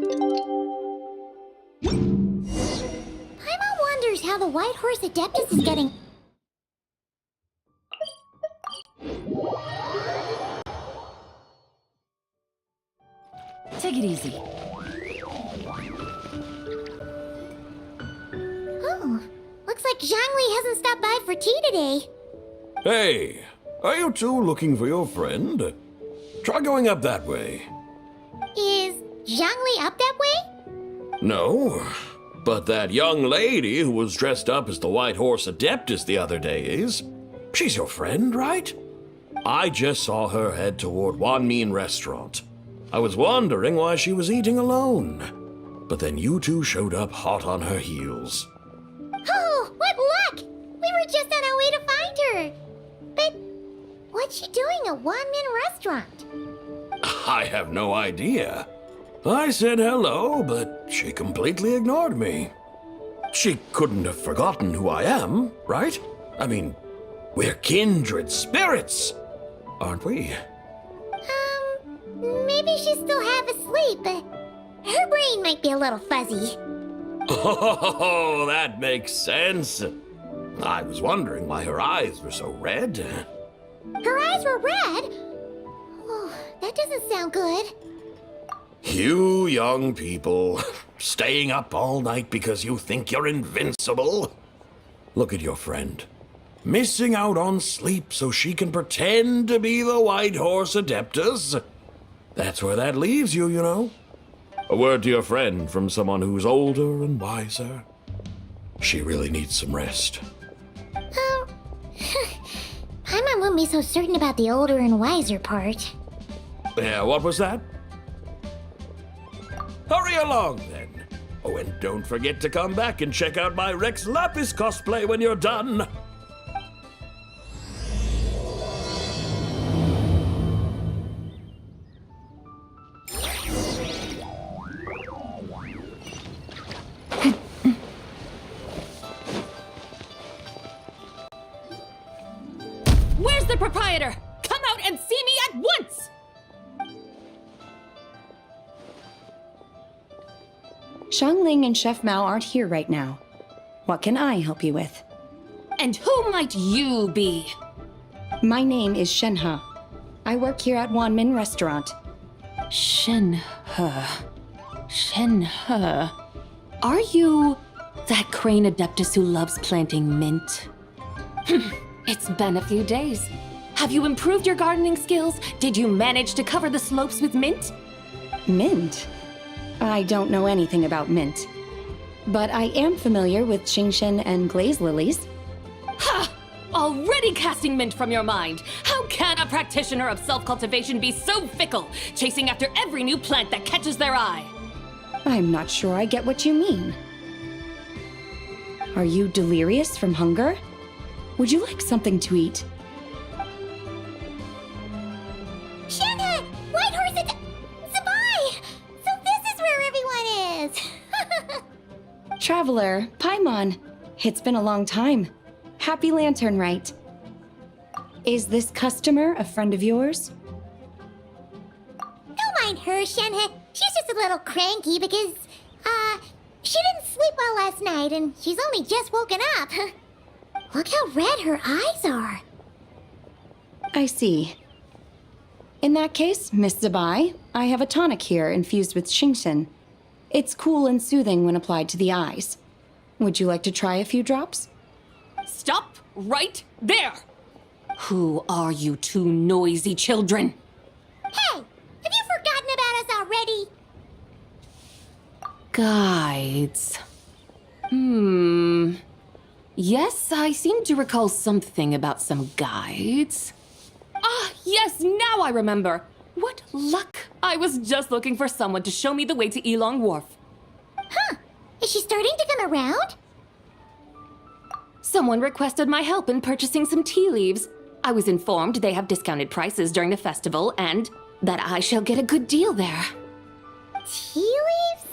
Paimon wonders how the White Horse Adeptus is getting... Take it easy. Oh, looks like Zhangli hasn't stopped by for tea today. Hey, are you two looking for your friend? Try going up that way. Is Zhangli up that way? No, but that young lady who was dressed up as the White Horse Adeptus the other day is. She's your friend, right? I just saw her head toward Wanmin Restaurant. I was wondering why she was eating alone. But then you two showed up hot on her heels. Oh, what luck! We were just on our way to find her. But what's she doing at Wanmin Restaurant? I have no idea. I said hello, but she completely ignored me. She couldn't have forgotten who I am, right? I mean, we're kindred spirits, aren't we? Maybe she's still half asleep, but her brain might be a little fuzzy. Oh, that makes sense. I was wondering why her eyes were so red. Her eyes were red? Oh, that doesn't sound good. You young people, staying up all night because you think you're invincible. Look at your friend. Missing out on sleep so she can pretend to be the White Horse Adeptus. That's where that leaves you, you know. A word to your friend from someone who's older and wiser. She really needs some rest. Paimon won't be so certain about the older and wiser part. Yeah, what was that? Hurry along, then. Oh, and don't forget to come back and check out my Rex Lapis cosplay when you're done. Where's the proprietor? Come out and see me at once! Xiangling and Chef Mao aren't here right now. What can I help you with? And who might you be? My name is Shenhe. I work here at Wanmin Restaurant. Shenhe. Shenhe. Are you that crane adeptus who loves planting mint? It's been a few days. Have you improved your gardening skills? Did you manage to cover the slopes with mint? Mint? I don't know anything about mint. But I am familiar with Genshin and glaze lilies. Ha! Already casting mint from your mind. How can a practitioner of self-cultivation be so fickle, chasing after every new plant that catches their eye? I'm not sure I get what you mean. Are you delirious from hunger? Would you like something to eat? Shenhe! White Horse Zabai! So this is where everyone is! Traveler, Paimon. It's been a long time. Happy Lantern Rite. Is this customer a friend of yours? Don't mind her, Shenhe. She's just a little cranky because, she didn't sleep well last night and she's only just woken up. Look how red her eyes are. I see. In that case, Miss Zabai, I have a tonic here infused with Genshin. It's cool and soothing when applied to the eyes. Would you like to try a few drops? Stop right there! Who are you two noisy children? Hey, have you forgotten about us already? Guides. Yes, I seem to recall something about some guides. Ah, yes, now I remember. What luck! I was just looking for someone to show me the way to Elong Wharf. Huh. Is she starting to come around? Someone requested my help in purchasing some tea leaves. I was informed they have discounted prices during the festival and that I shall get a good deal there. Tea leaves?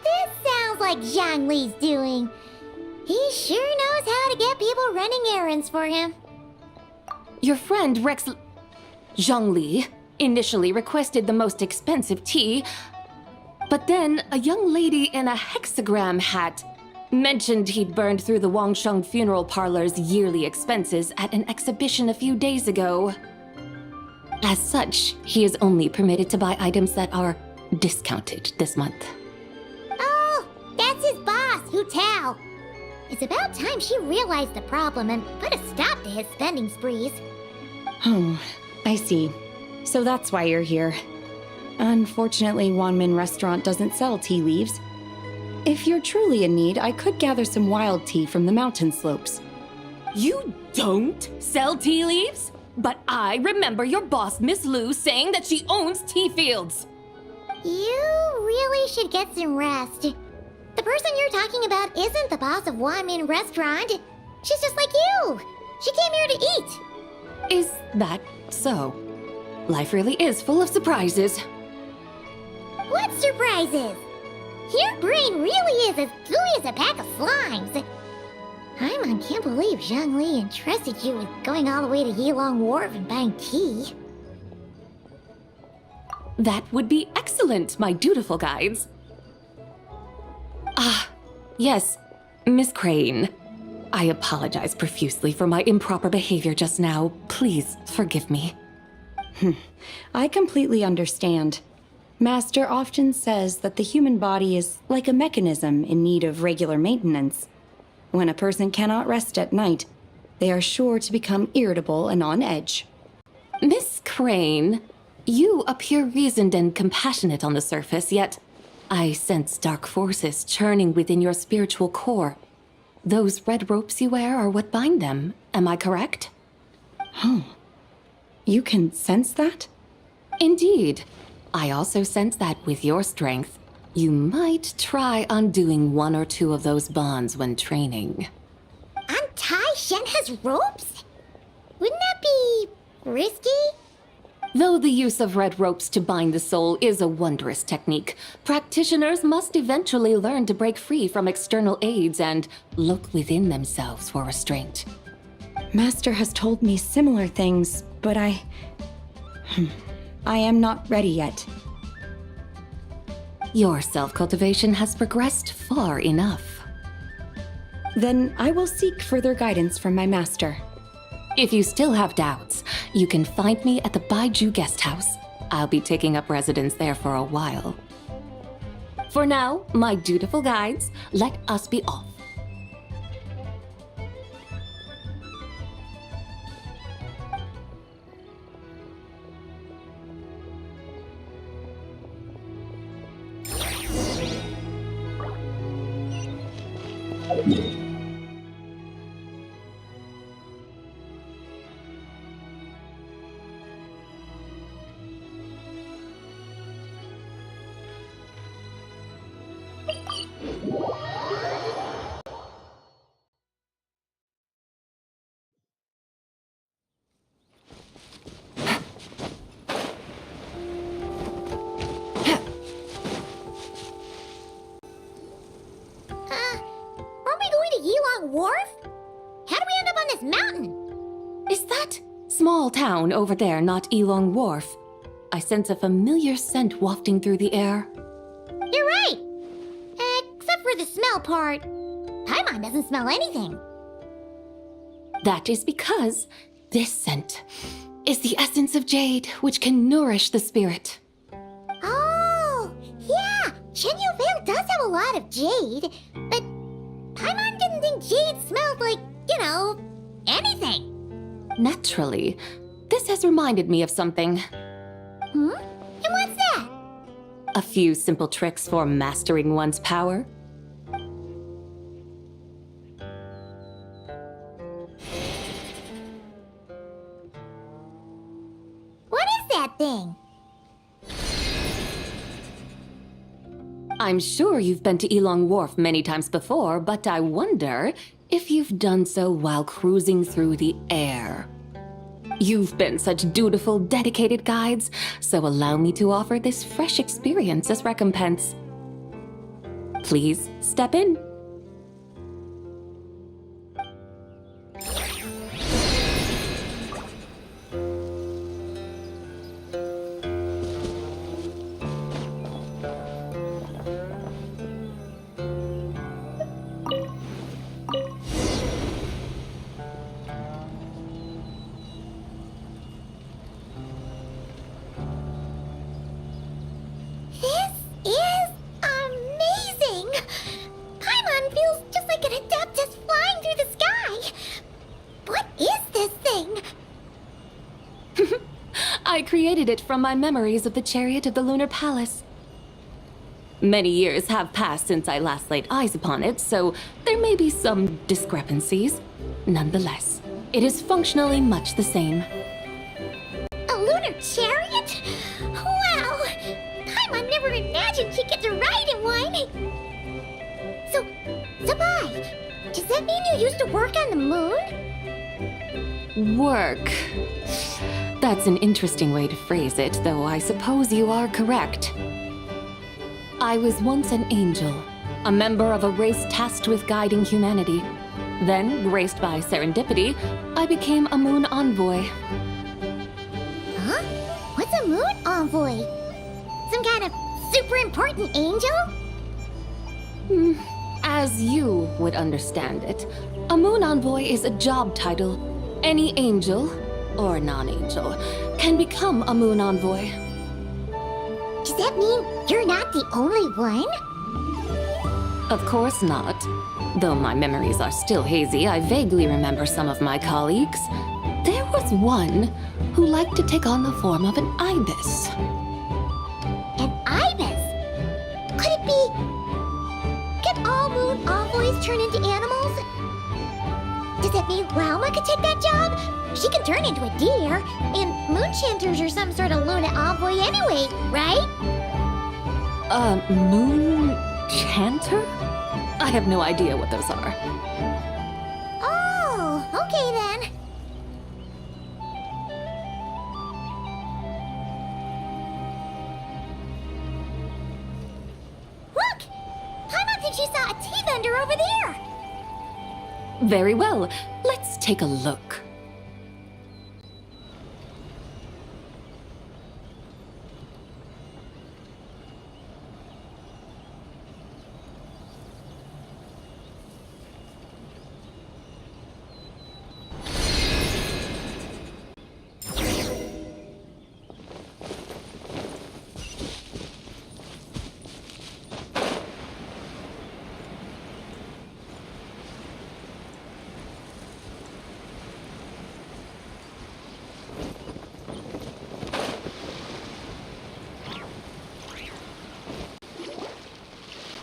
This sounds like Zhangli's doing. He sure knows how to get people running errands for him. Your friend Rex Zhongli initially requested the most expensive tea, But then a young lady in a hexagram hat mentioned he'd burned through the Wangsheng funeral parlor's yearly expenses at an exhibition a few days ago. As such, he is only permitted to buy items that are discounted this month. Oh, that's his boss, Hu Tao. It's about time she realized the problem and put a stop to his spending sprees. Oh, I see. So that's why you're here. Unfortunately, Wanmin Restaurant doesn't sell tea leaves. If you're truly in need, I could gather some wild tea from the mountain slopes. You don't sell tea leaves? But I remember your boss, Miss Lu, saying that she owns tea fields. You really should get some rest. The person you're talking about isn't the boss of Wanmin Restaurant. She's just like you. She came here to eat. Is that so? Life really is full of surprises. What surprises? Your brain really is as gooey as a pack of slimes. I can't believe Zhang Li entrusted you with going all the way to Yilong Wharf and buying tea. That would be excellent, my dutiful guides. Ah, yes, Miss Crane. I apologize profusely for my improper behavior just now. Please forgive me. I completely understand. Master often says that the human body is like a mechanism in need of regular maintenance. When a person cannot rest at night, they are sure to become irritable and on edge. Miss Crane, you appear reasoned and compassionate on the surface, yet I sense dark forces churning within your spiritual core. Those red ropes you wear are what bind them, am I correct? You can sense that? Indeed. I also sense that with your strength, you might try undoing one or two of those bonds when training. Untie Shen has ropes? Wouldn't that be risky? Though the use of red ropes to bind the soul is a wondrous technique, practitioners must eventually learn to break free from external aids and look within themselves for restraint. Master has told me similar things, but I am not ready yet. Your self-cultivation has progressed far enough. Then I will seek further guidance from my master. If you still have doubts, you can find me at the Baiju Guest House. I'll be taking up residence there for a while. For now, my dutiful guides, let us be off. Aren't we going to Yilong Wharf? How do we end up on this mountain? Is that small town over there not Elong Wharf? I sense a familiar scent wafting through the air. You're right. Except for the smell part. Paimon doesn't smell anything. That is because this scent is the essence of jade, which can nourish the spirit. Oh, yeah. Shenyu Vale does have a lot of jade, but Paimon didn't think jade smelled like, anything. Naturally, this has reminded me of something. And what's that? A few simple tricks for mastering one's power. What is that thing? I'm sure you've been to Elong Wharf many times before, but I wonder if you've done so while cruising through the air. You've been such dutiful, dedicated guides, so allow me to offer this fresh experience as recompense. Please step in. created it from my memories of the chariot of the Lunar Palace. Many years have passed since I last laid eyes upon it, so there may be some discrepancies. Nonetheless, it is functionally much the same. A lunar chariot? Wow! Paimon never imagined she'd get to ride in one! So, Sabai, does that mean you used to work on the moon? Work. That's an interesting way to phrase it, though I suppose you are correct. I was once an angel, a member of a race tasked with guiding humanity. Then, graced by serendipity, I became a moon envoy. Huh? What's a moon envoy? Some kind of super important angel? As you would understand it, a moon envoy is a job title. Any angel, or non-angel, can become a moon envoy. Does that mean you're not the only one? Of course not. Though my memories are still hazy, I vaguely remember some of my colleagues. There was one who liked to take on the form of an ibis. An ibis? Could it be... Can all moon envoys turn into animals? Does that mean Rauma could take that job? She can turn into a deer, and moon chanters are some sort of Luna envoy anyway, right? Moon chanter? I have no idea what those are. Oh, okay then. Look! Paimon thinks she saw a tea vendor over there! Very well, let's take a look.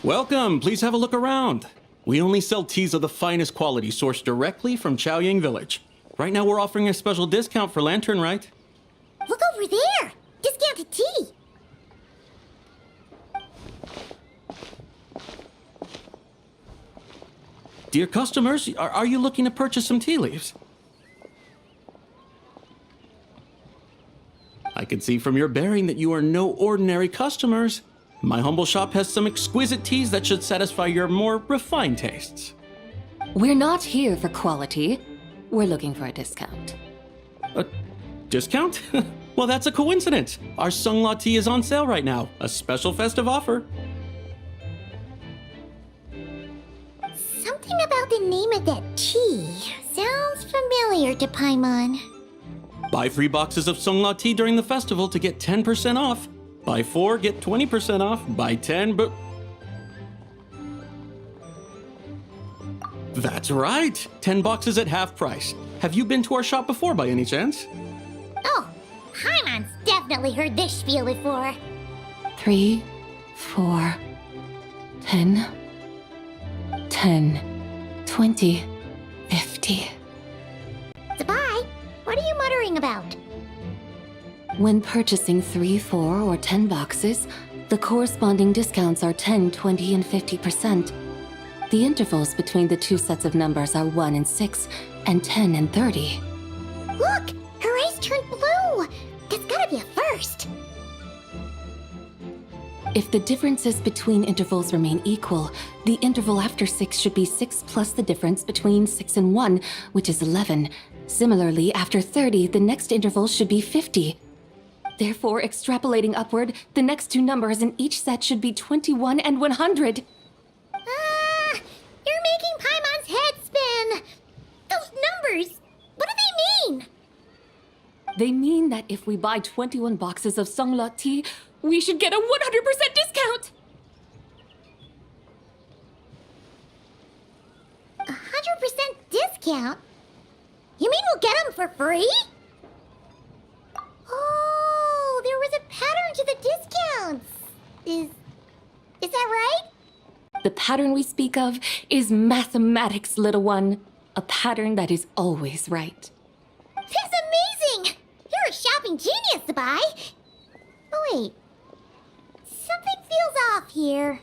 Welcome, please have a look around. We only sell teas of the finest quality sourced directly from Chaoying Village. Right now we're offering a special discount for Lantern Rite. Look over there! Discounted tea! Dear customers, are you looking to purchase some tea leaves? I can see from your bearing that you are no ordinary customers. My humble shop has some exquisite teas that should satisfy your more refined tastes. We're not here for quality. We're looking for a discount. A discount? Well, that's a coincidence. Our Sunglaw tea is on sale right now. A special festive offer. Something about the name of that tea sounds familiar to Paimon. Buy 3 boxes of Sunglaw tea during the festival to get 10% off. Buy 4, get 20% off. Buy 10, but... That's right! 10 boxes at half price. Have you been to our shop before by any chance? Oh, Paimon's definitely heard this spiel before. 3, 4, 10, 10, 20, 50. Sabai, what are you muttering about? When purchasing 3, 4, or 10 boxes, the corresponding discounts are 10, 20, and 50%. The intervals between the two sets of numbers are 1 and 6, and 10 and 30. Look! Her eyes turned blue! That's gotta be a first! If the differences between intervals remain equal, the interval after 6 should be 6 plus the difference between 6 and 1, which is 11. Similarly, after 30, the next interval should be 50. Therefore, extrapolating upward, the next two numbers in each set should be 21 and 100. You're making Paimon's head spin! Those numbers, what do they mean? They mean that if we buy 21 boxes of Sunglaw tea, we should get a 100% discount! 100% discount? You mean we'll get them for free? Oh! The pattern we speak of is mathematics, little one. A pattern that is always right. That's amazing! You're a shopping genius, Sabai! Oh, wait. Something feels off here.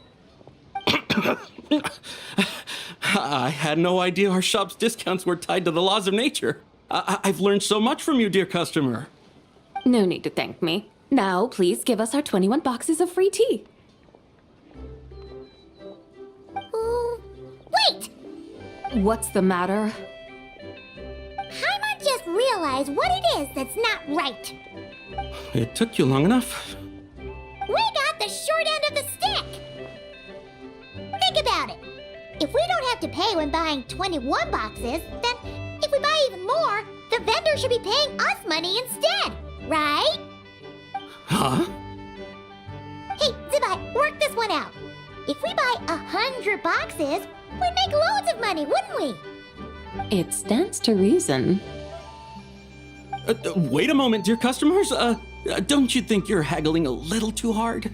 I had no idea our shop's discounts were tied to the laws of nature. I've learned so much from you, dear customer. No need to thank me. Now, please give us our 21 boxes of free tea. Wait! What's the matter? Paimon just realized what it is that's not right. It took you long enough. We got the short end of the stick! Think about it. If we don't have to pay when buying 21 boxes, then if we buy even more, the vendor should be paying us money instead, right? Huh? Hey, Zibai, work this one out. If we buy 100 boxes, we'd make loads of money, wouldn't we? It stands to reason. Wait a moment, dear customers. Don't you think you're haggling a little too hard?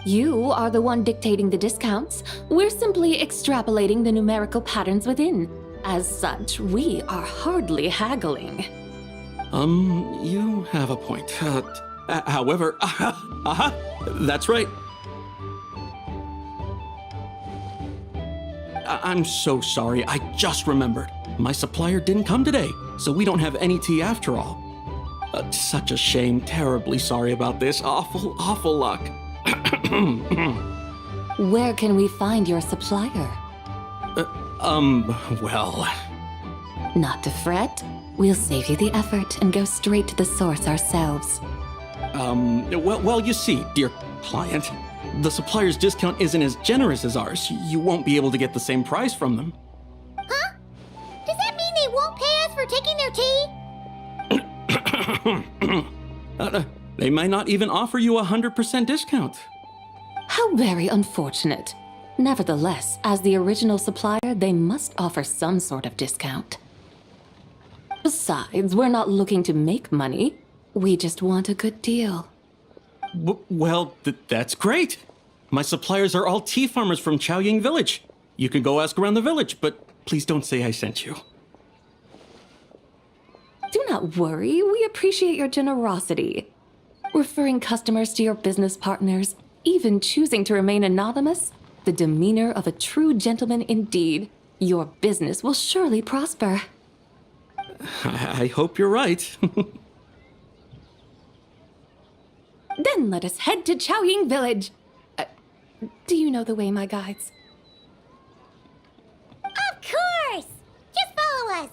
You are the one dictating the discounts. We're simply extrapolating the numerical patterns within. As such, we are hardly haggling. You have a point. However, that's right. I'm so sorry. I just remembered. My supplier didn't come today, so we don't have any tea after all. Such a shame. Terribly sorry about this. Awful luck. Where can we find your supplier? Well... Not to fret. We'll save you the effort and go straight to the source ourselves. Well, you see, dear client, the supplier's discount isn't as generous as ours. You won't be able to get the same price from them. Huh? Does that mean they won't pay us for taking their tea? They might not even offer you a 100% discount. How very unfortunate. Nevertheless, as the original supplier, they must offer some sort of discount. Besides, we're not looking to make money. We just want a good deal. Well, that's great. My suppliers are all tea farmers from Chaoying Village. You can go ask around the village, but please don't say I sent you. Do not worry, we appreciate your generosity. Referring customers to your business partners, even choosing to remain anonymous, the demeanor of a true gentleman indeed. Your business will surely prosper. I hope you're right. Then let us head to Chaoying Village. Do you know the way, my guides? Of course! Just follow us!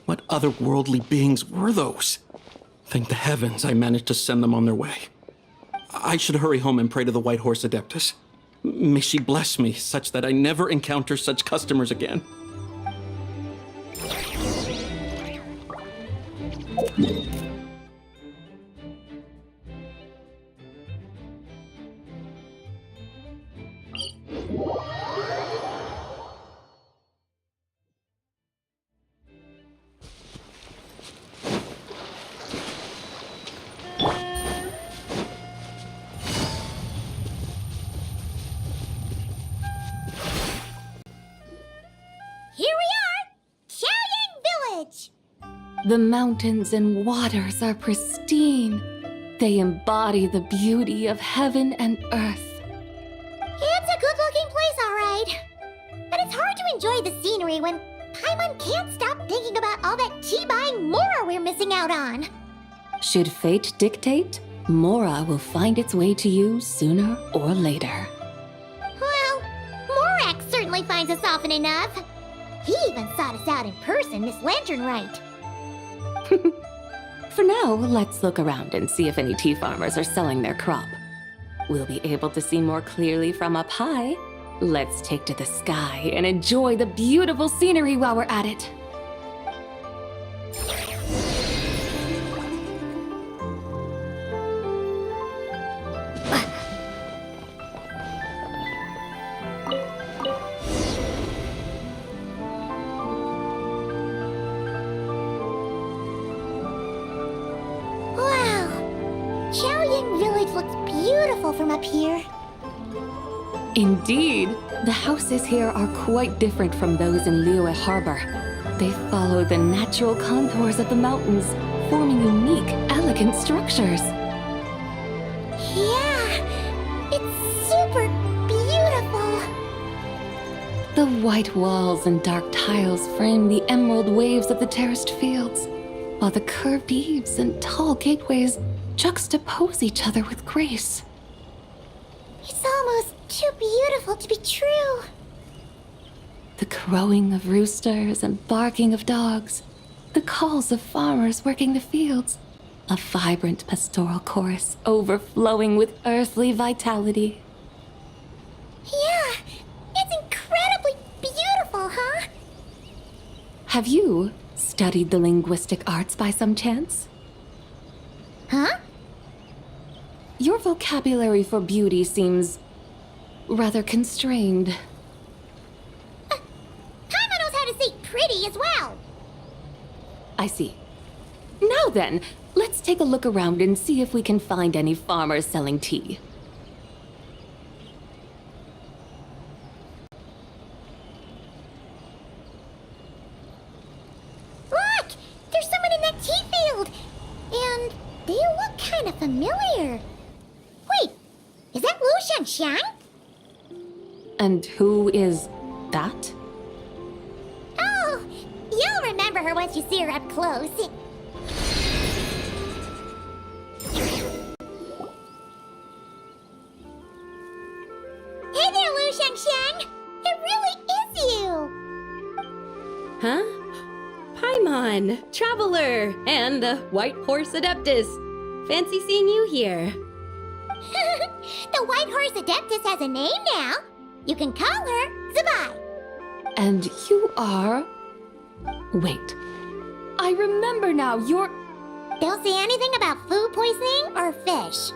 What otherworldly beings were those? Thank the heavens I managed to send them on their way. I should hurry home and pray to the White Horse Adeptus. May she bless me such that I never encounter such customers again. Here we are! Chaoying Village! The mountains and waters are pristine. They embody the beauty of heaven and earth. It's a good-looking place, all right. But it's hard to enjoy the scenery when Paimon can't stop thinking about all that tea-buying Mora we're missing out on. Should fate dictate, Mora will find its way to you sooner or later. Well, Morak certainly finds us often enough. He even sought us out in person, Miss Lantern Right. For now, let's look around and see if any tea farmers are selling their crop. We'll be able to see more clearly from up high. Let's take to the sky and enjoy the beautiful scenery while we're at it. beautiful from up here. Indeed, the houses here are quite different from those in Liyue Harbor. They follow the natural contours of the mountains, forming unique, elegant structures. Yeah, it's super beautiful. The white walls and dark tiles frame the emerald waves of the terraced fields, while the curved eaves and tall gateways juxtapose each other with grace. It's almost too beautiful to be true. The crowing of roosters and barking of dogs, the calls of farmers working the fields, a vibrant pastoral chorus overflowing with earthly vitality. Yeah, it's incredibly beautiful, huh? Have you studied the linguistic arts by some chance? Huh? Your vocabulary for beauty seems rather constrained. Paimon knows how to say pretty as well. I see. Now then, let's take a look around and see if we can find any farmers selling tea. Look! There's someone in that tea field! And they look kind of familiar. Wait, is that Lu Shanxiang? And who is that? Oh, you'll remember her once you see her up close. Hey there, Lu Shanxiang! It really is you! Huh? Paimon, Traveler, and the White Horse Adeptus. Fancy seeing you here. The White Horse Adeptus has a name now. You can call her Zabai. And you are... Wait. I remember now, you're Don't say anything about food poisoning or fish.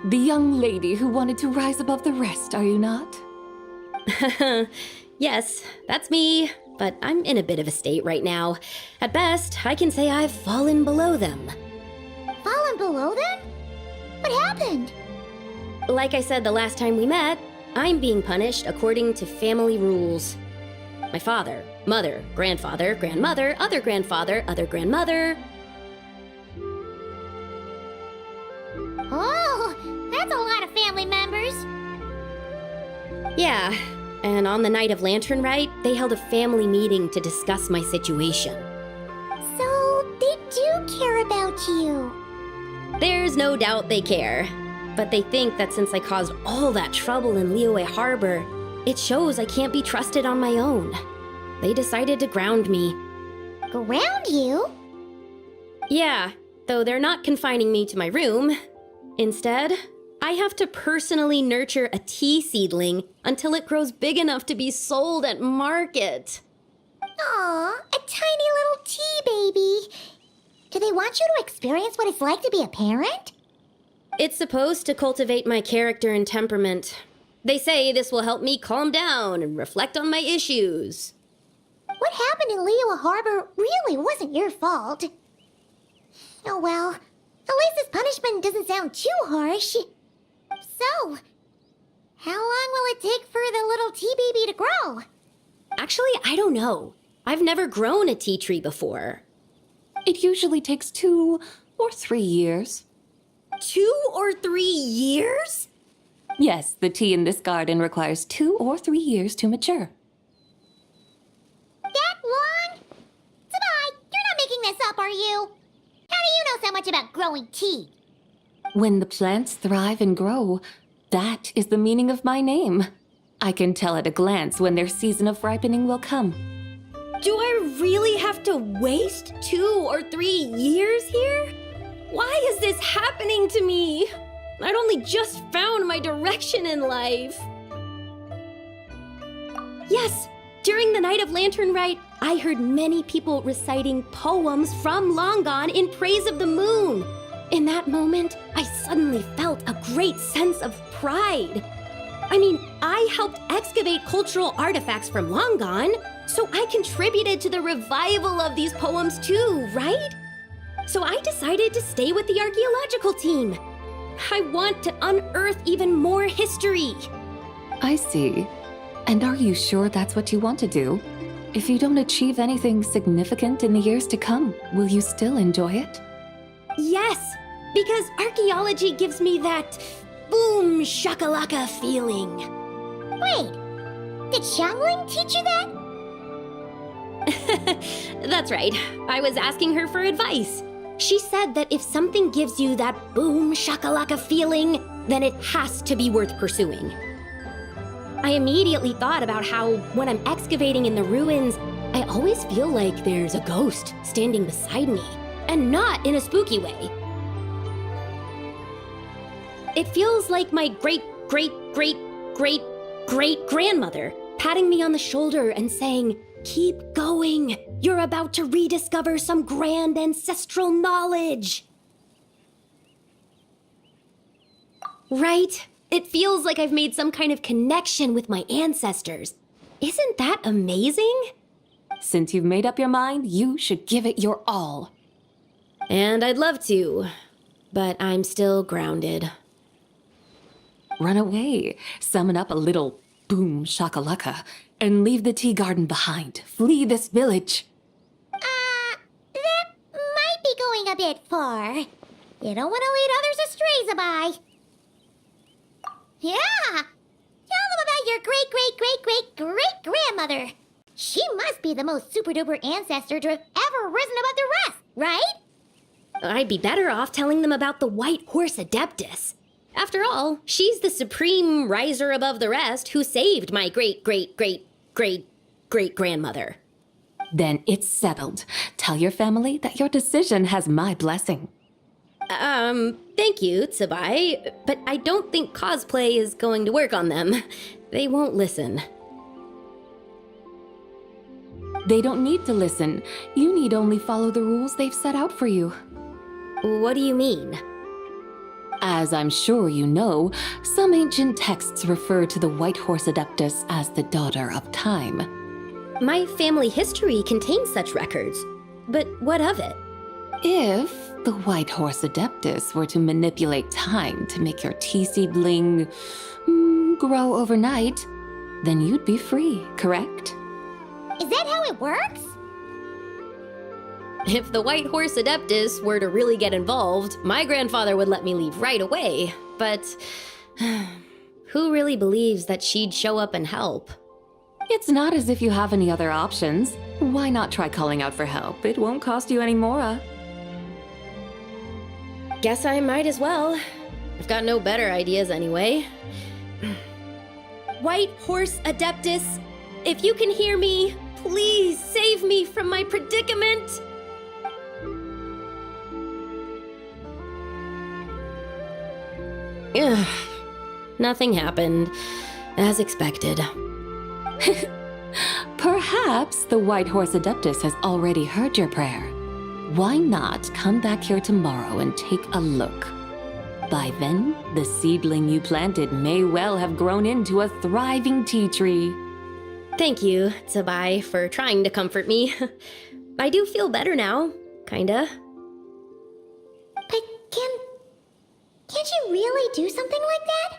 the young lady who wanted to rise above the rest, are you not? Yes, that's me, but I'm in a bit of a state right now. At best, I can say I've fallen below them. Fallen below them? What happened? Like I said the last time we met, I'm being punished according to family rules. My father, mother, grandfather, grandmother, other grandfather, other grandmother. Oh, that's a lot of family members. Yeah, and on the night of Lantern Rite, they held a family meeting to discuss my situation. So they do care about you. There's no doubt they care. But they think that since I caused all that trouble in Liyue Harbor, it shows I can't be trusted on my own. They decided to ground me. Ground you? Yeah, though they're not confining me to my room. Instead, I have to personally nurture a tea seedling until it grows big enough to be sold at market. Aw, a tiny little tea baby. Do they want you to experience what it's like to be a parent? It's supposed to cultivate my character and temperament. They say this will help me calm down and reflect on my issues. What happened in Liyue Harbor really wasn't your fault. Oh well, at least this punishment doesn't sound too harsh. So, how long will it take for the little tea baby to grow? Actually, I don't know. I've never grown a tea tree before. It usually takes 2 or 3 years. 2 or 3 years? Yes, the tea in this garden requires 2 or 3 years to mature. That long? Zabai, you're not making this up, are you? How do you know so much about growing tea? When the plants thrive and grow, that is the meaning of my name. I can tell at a glance when their season of ripening will come. Do I really have to waste 2 or 3 years here? Why is this happening to me? I'd only just found my direction in life. Yes, during the night of Lantern Rite, I heard many people reciting poems from Long Gone in praise of the moon. In that moment, I suddenly felt a great sense of pride. I mean, I helped excavate cultural artifacts from Long Gone, so I contributed to the revival of these poems too, right? So I decided to stay with the archaeological team. I want to unearth even more history. I see. And are you sure that's what you want to do? If you don't achieve anything significant in the years to come, will you still enjoy it? Yes, because archaeology gives me that boom shakalaka feeling. Wait, did Xiangling teach you that? That's right. I was asking her for advice. She said that if something gives you that boom shakalaka feeling, then it has to be worth pursuing. I immediately thought about how when I'm excavating in the ruins, I always feel like there's a ghost standing beside me, and not in a spooky way. It feels like my great-great-great-great-great-grandmother patting me on the shoulder and saying, "Keep going. You're about to rediscover some grand ancestral knowledge." Right? It feels like I've made some kind of connection with my ancestors. Isn't that amazing? Since you've made up your mind, you should give it your all. And I'd love to, but I'm still grounded. Run away, summon up a little boom shakalaka, and leave the tea garden behind. Flee this village. That might be going a bit far. You don't want to lead others astray, Zabai. Yeah! Tell them about your great-great-great-great-great-grandmother. She must be the most super-duper ancestor to have ever risen above the rest, right? I'd be better off telling them about the White Horse Adeptus. After all, she's the supreme riser above the rest who saved my great-great-great-great-great-grandmother. Then it's settled. Tell your family that your decision has my blessing. Thank you, Tsubai, but I don't think cosplay is going to work on them. They won't listen. They don't need to listen. You need only follow the rules they've set out for you. What do you mean? As I'm sure you know, some ancient texts refer to the White Horse Adeptus as the Daughter of Time. My family history contains such records, but what of it? If the White Horse Adeptus were to manipulate time to make your tea seedling grow overnight, then you'd be free, correct? Is that how it works? If the White Horse Adeptus were to really get involved, my grandfather would let me leave right away, but who really believes that she'd show up and help? It's not as if you have any other options. Why not try calling out for help? It won't cost you any more. Guess I might as well. I've got no better ideas anyway. White Horse Adeptus, if you can hear me, please save me from my predicament. Ugh. Nothing happened, as expected. Perhaps the White Horse Adeptus has already heard your prayer. Why not come back here tomorrow and take a look? By then, the seedling you planted may well have grown into a thriving tea tree. Thank you, Tsubai, for trying to comfort me. I do feel better now, kinda. But can't you really do something like that?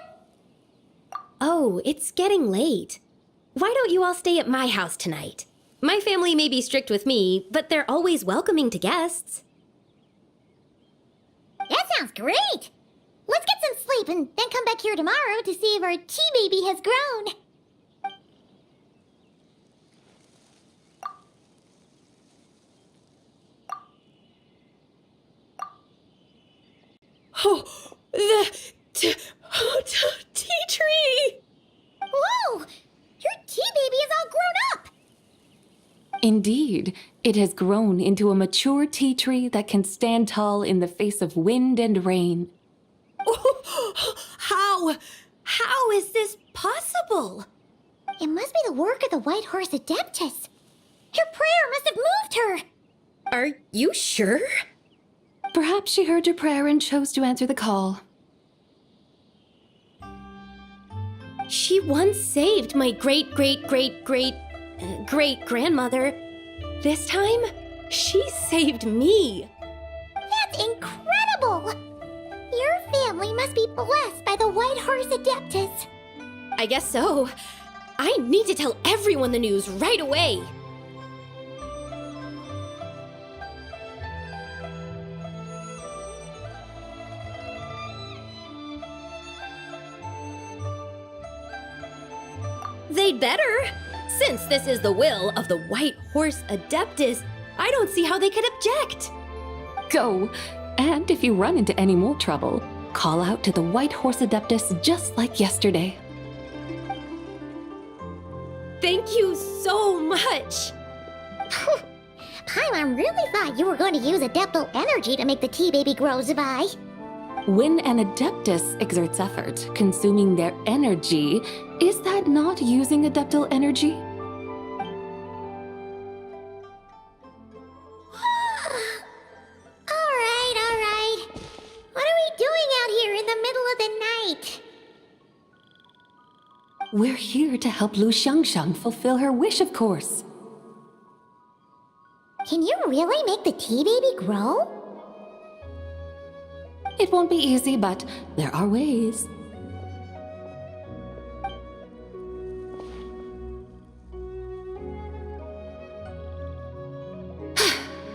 Oh, it's getting late. Why don't you all stay at my house tonight? My family may be strict with me, but they're always welcoming to guests. That sounds great! Let's get some sleep and then come back here tomorrow to see if our tea baby has grown. Oh, the tea tree! Whoa! Your tea baby is all grown up! Indeed, it has grown into a mature tea tree that can stand tall in the face of wind and rain. How is this possible? It must be the work of the White Horse Adeptus. Her prayer must have moved her. Are you sure? Perhaps she heard your prayer and chose to answer the call. She once saved my great-great-great-great-great-grandmother. This time, she saved me. That's incredible! Your family must must be blessed by the White Horse Adeptus. I guess so. I need to tell everyone the news right away. They'd better. Since this is the will of the White Horse Adeptus, I don't see how they could object. Go! And if you run into any more trouble, call out to the White Horse Adeptus just like yesterday. Thank you so much. Paimon really thought you were going to use Adeptal energy to make the tea baby grow, Zabai. When an Adeptus exerts effort, consuming their energy, is that not using Adeptal energy? Alright. What are we doing out here in the middle of the night? We're here to help Lu Xiangxiang fulfill her wish, of course. Can you really make the tea baby grow? It won't be easy, but there are ways.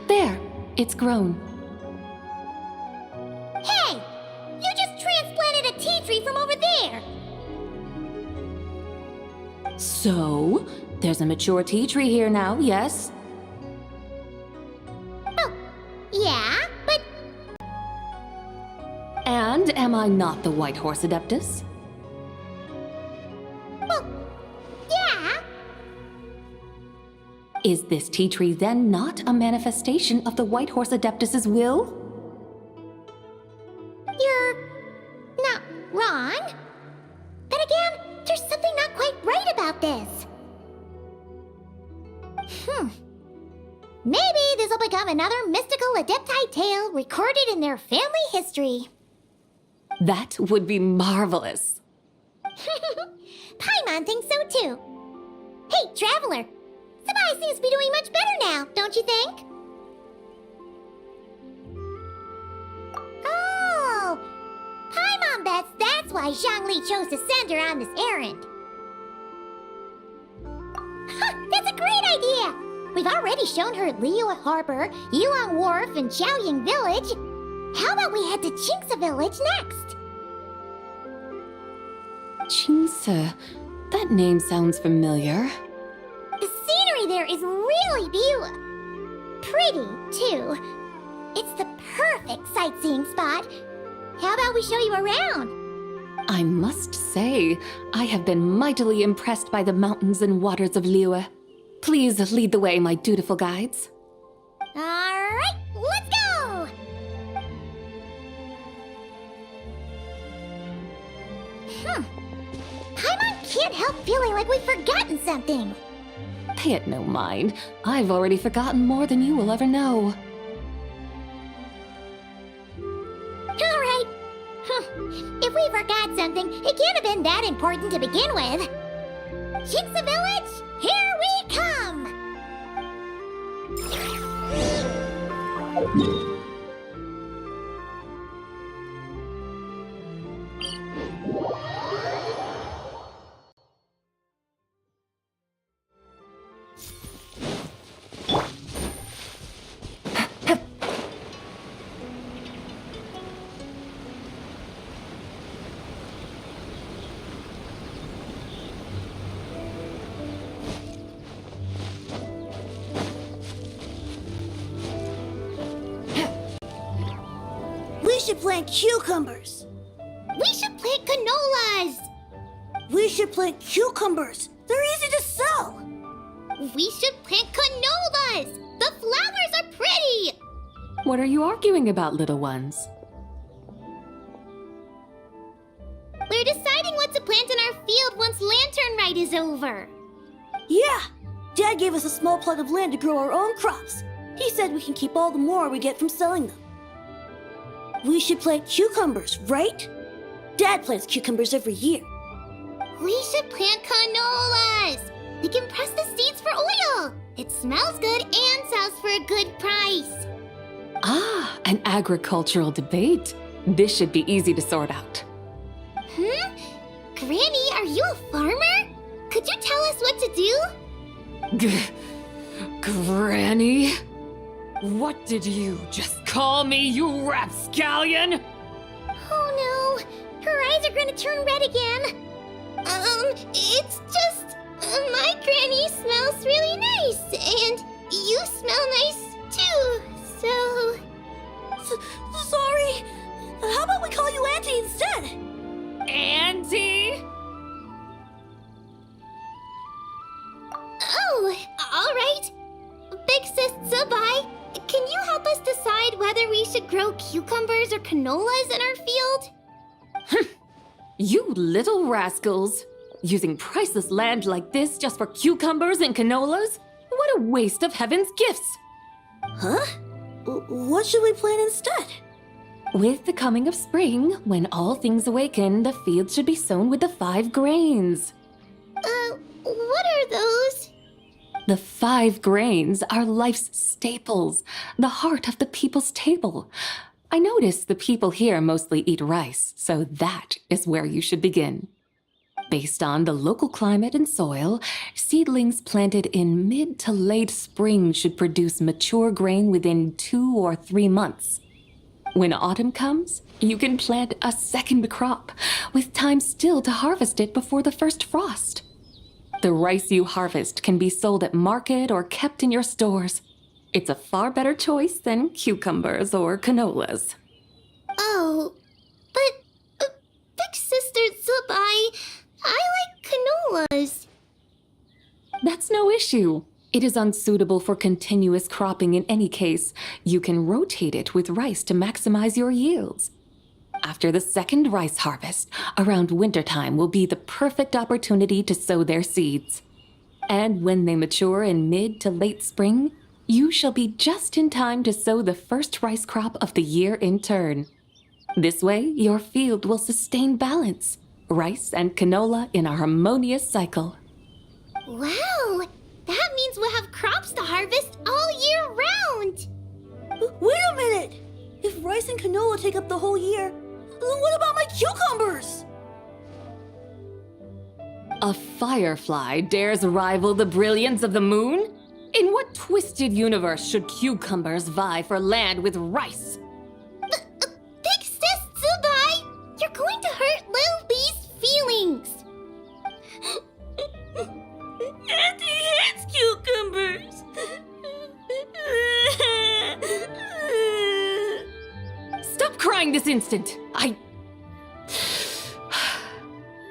There, it's grown. Hey! You just transplanted a tea tree from over there! So, there's a mature tea tree here now, yes? Oh, yeah, but And am I not the White Horse Adeptus? well, yeah. Is this tea tree then not a manifestation of the White Horse Adeptus's will? You're not wrong. But again, there's something not quite right about this. Maybe this will become another mystical Adepti tale recorded in their family history. That would be marvelous. Paimon thinks so too. Hey, Traveler! Sabai seems to be doing much better now, don't you think? Oh! Paimon bets that's why Zhongli chose to send her on this errand. That's a great idea! We've already shown her Liyue Harbor, Yulong Wharf, and Xiaoying Village. How about we head to Qingce Village next? Qingce, that name sounds familiar. The scenery there is really pretty, too. It's the perfect sightseeing spot. How about we show you around? I must say, I have been mightily impressed by the mountains and waters of Liyue. Please lead the way, my dutiful guides. Alright, let's go! Paimon can't help feeling like we've forgotten something. Pay it no mind. I've already forgotten more than you will ever know. Alright. If we forgot something, it can't have been that important to begin with. Qingce Village, here we come! We should plant cucumbers. We should plant canolas! We should plant cucumbers. They're easy to sell. We should plant canolas! The flowers are pretty! What are you arguing about, little ones? We're deciding what to plant in our field once Lantern Rite is over. Yeah, Dad gave us a small plot of land to grow our own crops. He said we can keep all the more we get from selling them. We should plant cucumbers, right? Dad plants cucumbers every year. We should plant canolas! We can press the seeds for oil! It smells good and sells for a good price. Ah, an agricultural debate. This should be easy to sort out. Granny, are you a farmer? Could you tell us what to do? Granny? What did you just call me, you rapscallion? Oh no, her eyes are gonna turn red again. It's just, my granny smells really nice, and you smell nice too, so... Sorry. How about we call you Auntie instead? Auntie? Oh, alright. Big Sis Zubai, can you help us decide whether we should grow cucumbers or canolas in our field? You little rascals! Using priceless land like this just for cucumbers and canolas? What a waste of heaven's gifts! Huh? What should we plant instead? With the coming of spring, when all things awaken, the fields should be sown with the 5 grains. What are those? The 5 grains are life's staples, the heart of the people's table. I notice the people here mostly eat rice, so that is where you should begin. Based on the local climate and soil, seedlings planted in mid to late spring should produce mature grain within 2 or 3 months. When autumn comes, you can plant a second crop, with time still to harvest it before the first frost. The rice you harvest can be sold at market or kept in your stores. It's a far better choice than cucumbers or canolas. Oh, but Big Sister Zubai, I like canolas. That's no issue. It is unsuitable for continuous cropping in any case. You can rotate it with rice to maximize your yields. After the second rice harvest, around wintertime will be the perfect opportunity to sow their seeds. And when they mature in mid to late spring, you shall be just in time to sow the first rice crop of the year in turn. This way, your field will sustain balance, rice and canola in a harmonious cycle. Wow, that means we'll have crops to harvest all year round. Wait a minute! If rice and canola take up the whole year, what about my cucumbers? A firefly dares rival the brilliance of the moon? In what twisted universe should cucumbers vie for land with rice? Big Sis Zubai, you're going to hurt Lil Bee's feelings. Auntie hates cucumbers. Stop crying this instant!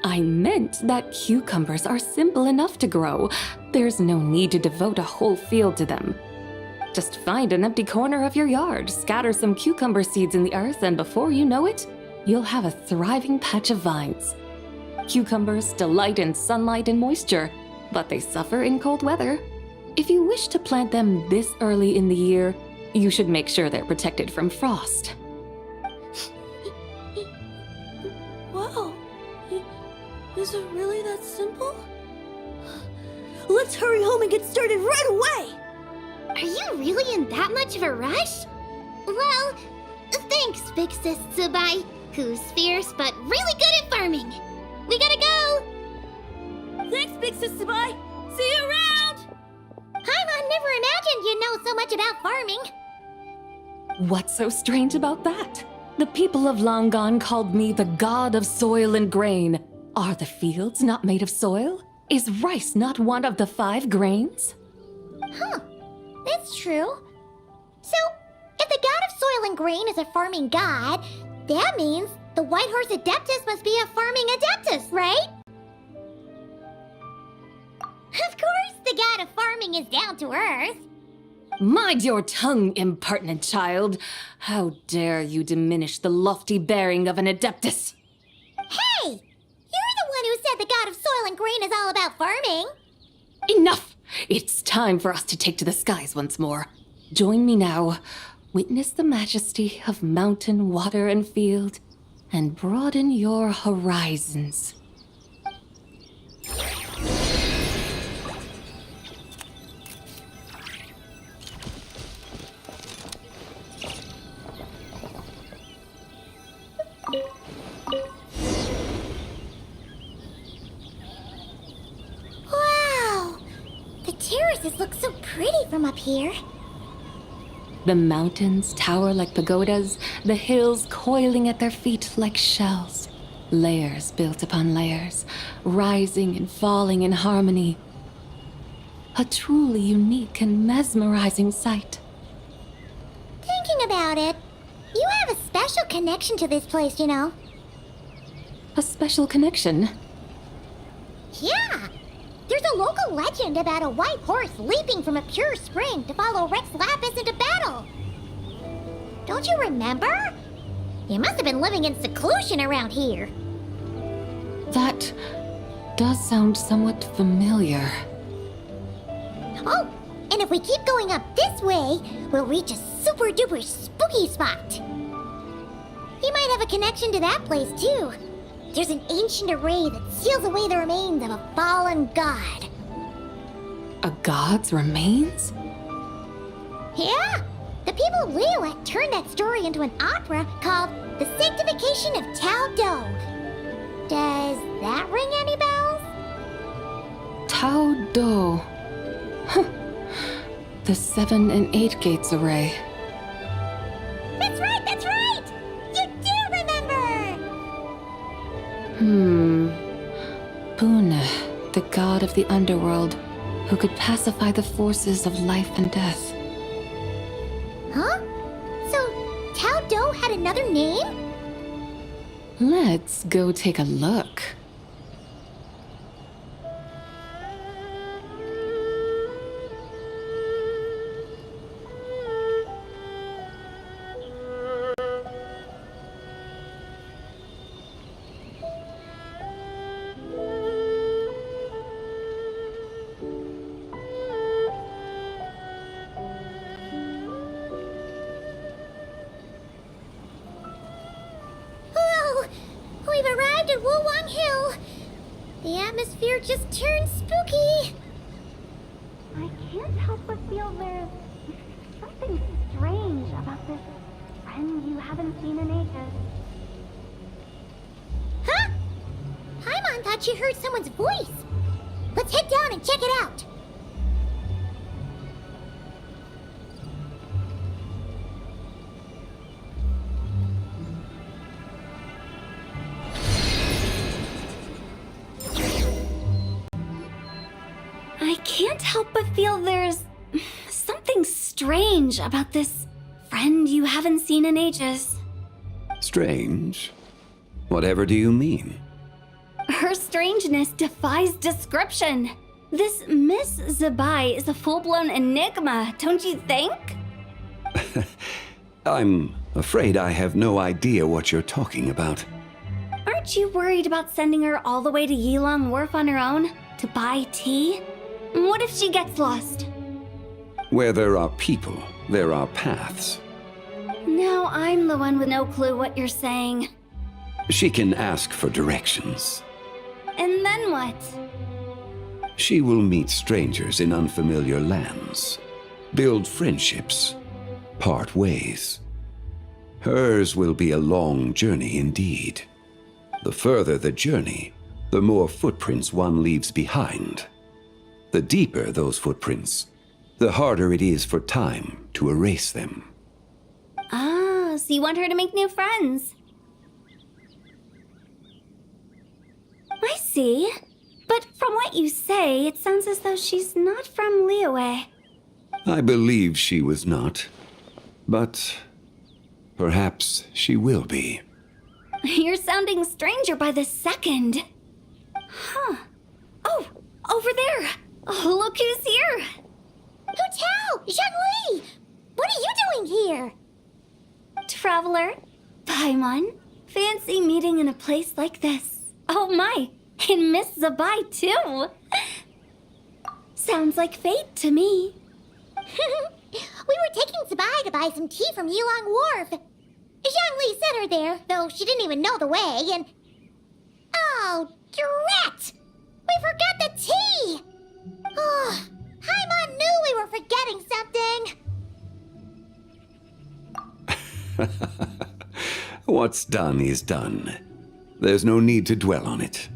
I meant that cucumbers are simple enough to grow. There's no need to devote a whole field to them. Just find an empty corner of your yard, scatter some cucumber seeds in the earth, and before you know it, you'll have a thriving patch of vines. Cucumbers delight in sunlight and moisture, but they suffer in cold weather. If you wish to plant them this early in the year, you should make sure they're protected from frost. Wow. Is it really that simple? Let's hurry home and get started right away! Are you really in that much of a rush? Well, thanks, Big Sis Zubai, who's fierce but really good at farming. We gotta go! Thanks, Big Sis Zubai! See you around! Paimon never imagined you'd know so much about farming. What's so strange about that? The people of Longon called me the god of soil and grain. Are the fields not made of soil? Is rice not one of the 5 grains? Huh, that's true. So, if the god of soil and grain is a farming god, that means the White Horse Adeptus must be a farming adeptus, right? Of course, the god of farming is down to earth. Mind your tongue, impertinent child. How dare you diminish the lofty bearing of an adeptus? Hey! You're the one who said the god of soil and grain is all about farming. Enough! It's time for us to take to the skies once more. Join me now. Witness the majesty of mountain, water, and field, and broaden your horizons. here. The mountains tower like pagodas, the hills coiling at their feet like shells. Layers built upon layers, rising and falling in harmony. A truly unique and mesmerizing sight. Thinking about it, you have a special connection to this place, you know. A special connection. Yeah! There's a local legend about a white horse leaping from a pure spring to follow Rex Lapis into battle. Don't you remember? You must have been living in seclusion around here. That does sound somewhat familiar. Oh, and if we keep going up this way, we'll reach a super duper spooky spot. You might have a connection to that place too. There's an ancient array that seals away the remains of a fallen god. A god's remains? Yeah, the people of Liyue turned that story into an opera called The Sanctification of Tao Do. Does that ring any bells? Tao Do. Huh. The 7 and 8 gates array. That's right, that's right! You do remember! Pune, the god of the underworld, who could pacify the forces of life and death. Huh? So, Tao Do had another name? Let's go take a look. Whoa! We've arrived at Wulwang Hill. The atmosphere just turned spooky. I can't help but feel there's something strange about this friend you haven't seen in ages. Huh? Paimon thought she heard someone's voice. Let's head down and check it out. I can't help but feel there's something strange about this friend you haven't seen in ages. Strange? Whatever do you mean? Her strangeness defies description. This Miss Zabai is a full-blown enigma, don't you think? I'm afraid I have no idea what you're talking about. Aren't you worried about sending her all the way to Yilong Wharf on her own to buy tea? What if she gets lost? Where there are people, there are paths. Now I'm the one with no clue what you're saying. She can ask for directions. And then what? She will meet strangers in unfamiliar lands, build friendships, part ways. Hers will be a long journey indeed. The further the journey, the more footprints one leaves behind. The deeper those footprints, the harder it is for time to erase them. Ah, so you want her to make new friends? I see. But from what you say, it sounds as though she's not from Liyue. I believe she was not, but perhaps she will be. You're sounding stranger by the second. Huh. Oh, over there. Oh, look who's here. Hu Tao! Zhongli! What are you doing here? Traveler, Paimon, fancy meeting in a place like this. Oh my, and Miss Zabai too. Sounds like fate to me. We were taking Zabai to buy some tea from Yilong Wharf. Zhongli sent her there, though she didn't even know the way, and... Oh, drat! We forgot the tea! Oh, Paimon knew we were forgetting something! What's done is done. There's no need to dwell on it.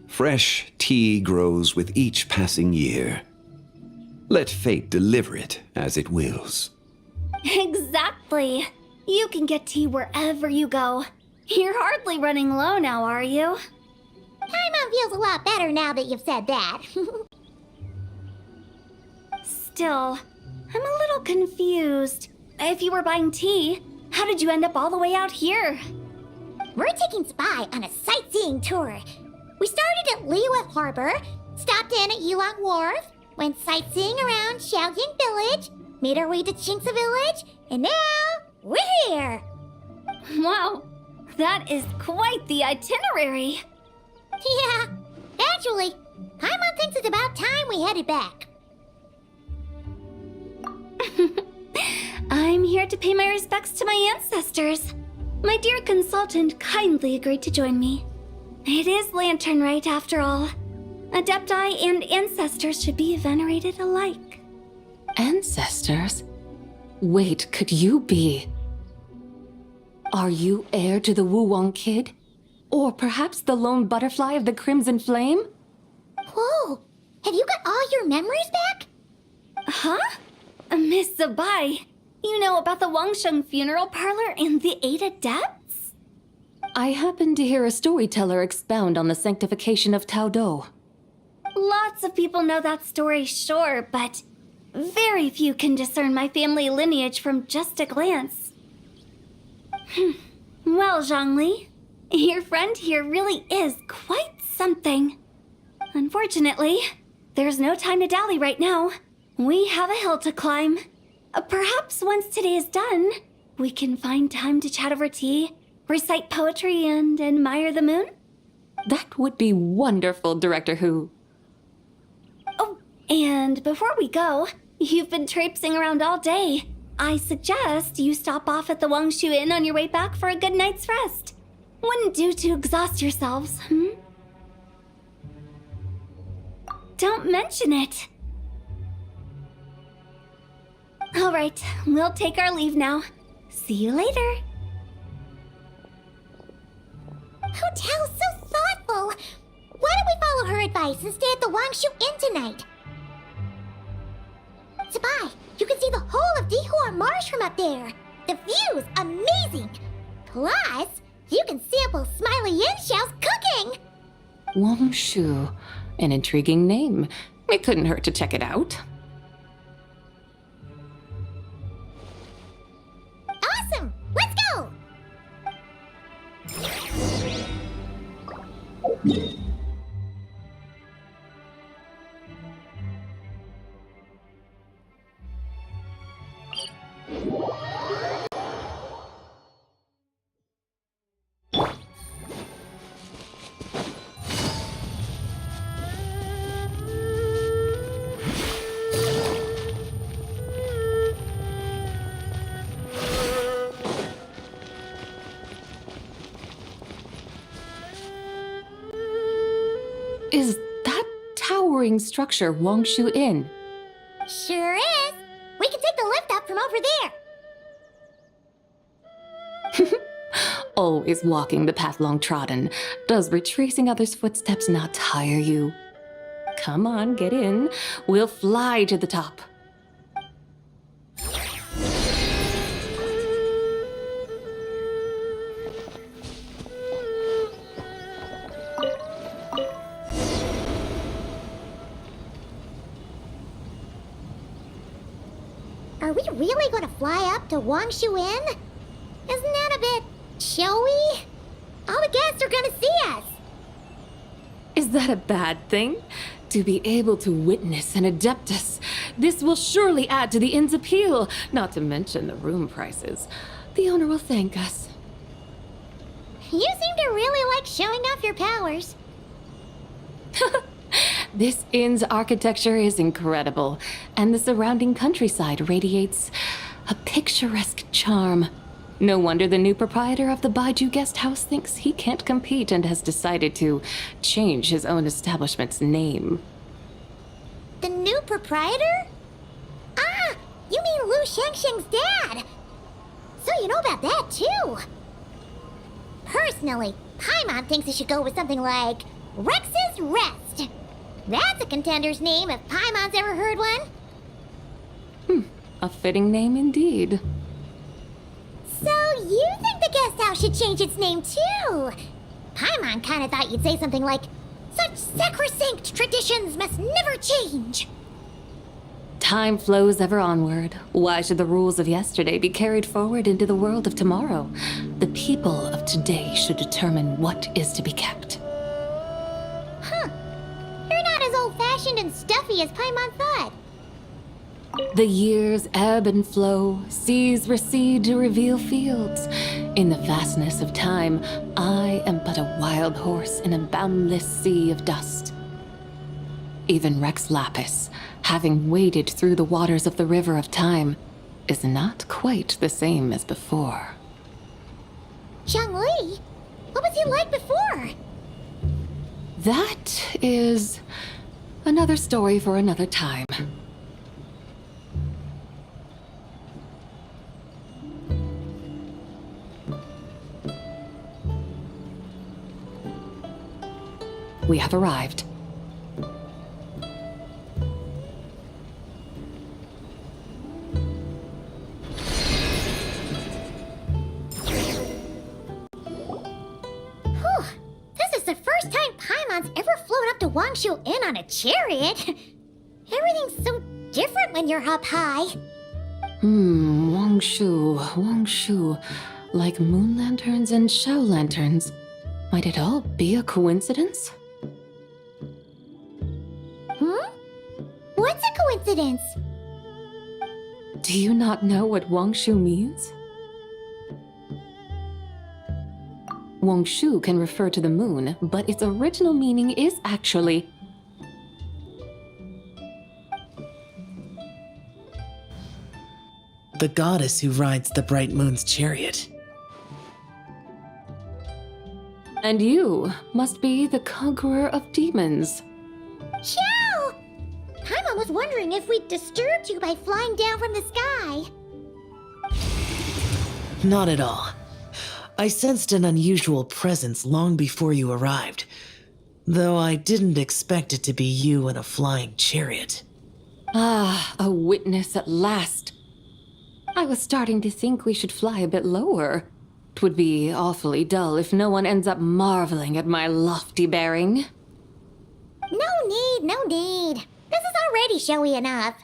Fresh tea grows with each passing year. Let fate deliver it as it wills. Exactly. You can get tea wherever you go. You're hardly running low now, are you? Paimon feels a lot better now that you've said that. Still, I'm a little confused. If you were buying tea, how did you end up all the way out here? We're taking Spy on a sightseeing tour. We started at Liyue Harbor, stopped in at Yulong Wharf, went sightseeing around Xiaoying Village, made our way to Qingce Village, and now we're here. Wow, that is quite the itinerary. Yeah, actually, Paimon thinks it's about time we headed back. I'm here to pay my respects to my ancestors. My dear consultant kindly agreed to join me. It is Lantern Rite, after all. Adepti and ancestors should be venerated alike. Ancestors? Wait, could you be? Are you heir to the Wuwang Kid? Or perhaps the lone butterfly of the Crimson Flame? Whoa, have you got all your memories back? Huh? Miss Zabai, you know about the Wangsheng funeral parlor and the 8 adepts? I happened to hear a storyteller expound on the sanctification of Taodo. Lots of people know that story, sure, but very few can discern my family lineage from just a glance. Well, Zhongli, your friend here really is quite something. Unfortunately, there's no time to dally right now. We have a hill to climb. Perhaps once today is done, we can find time to chat over tea, recite poetry, and admire the moon? That would be wonderful, Director Who. Oh, and before we go, you've been traipsing around all day. I suggest you stop off at the Wangshu Inn on your way back for a good night's rest. Wouldn't do to exhaust yourselves, Don't mention it. All right, we'll take our leave now. See you later. Hotel's so thoughtful. Why don't we follow her advice and stay at the Wangshu Inn tonight? Sabai, you can see the whole of Dihua Marsh from up there. The view's amazing. Plus, you can sample Smiley Yinshao's cooking. Wangshu, an intriguing name. It couldn't hurt to check it out. Awesome! Let's go! Is that towering structure Wangshu Inn? Sure is. We can take the lift up from over there. Always walking the path long trodden. Does retracing others' footsteps not tire you? Come on, get in. We'll fly to the top. Are we really going to fly up to Wangshu Inn? Isn't that a bit showy? All the guests are going to see us. Is that a bad thing? To be able to witness an Adeptus. This will surely add to the inn's appeal, not to mention the room prices. The owner will thank us. You seem to really like showing off your powers. This inn's architecture is incredible, and the surrounding countryside radiates a picturesque charm. No wonder the new proprietor of the Baiju guest house thinks he can't compete and has decided to change his own establishment's name. The new proprietor? Ah, you mean Lu Shengsheng's dad. So you know about that too. Personally, Paimon thinks it should go with something like Rex's Rest. That's a contender's name if Paimon's ever heard one. A fitting name indeed. So you think the guest house should change its name too? Paimon kinda thought you'd say something like, "Such sacrosanct traditions must never change." Time flows ever onward. Why should the rules of yesterday be carried forward into the world of tomorrow? The people of today should determine what is to be kept. Huh. You're not as old-fashioned and stuffy as Paimon thought. The years ebb and flow, seas recede to reveal fields. In the vastness of time, I am but a wild horse in a boundless sea of dust. Even Rex Lapis, having waded through the waters of the river of time, is not quite the same as before. Zhongli? What was he like before? That is another story for another time. We have arrived. Whew. This is the first time Paimon's ever flown up to Wangshu Inn on a chariot. Everything's so different when you're up high. Wangshu. Like moon lanterns and shell lanterns. Might it all be a coincidence? What's a coincidence? Do you not know what Wangshu means? Wangshu can refer to the moon, but its original meaning is actually the goddess who rides the bright moon's chariot. And you must be the conqueror of demons. Chow! Paimon was wondering if we'd disturbed you by flying down from the sky. Not at all. I sensed an unusual presence long before you arrived, though I didn't expect it to be you in a flying chariot. Ah, a witness at last. I was starting to think we should fly a bit lower. 'Twould be awfully dull if no one ends up marveling at my lofty bearing. No need. This is already showy enough.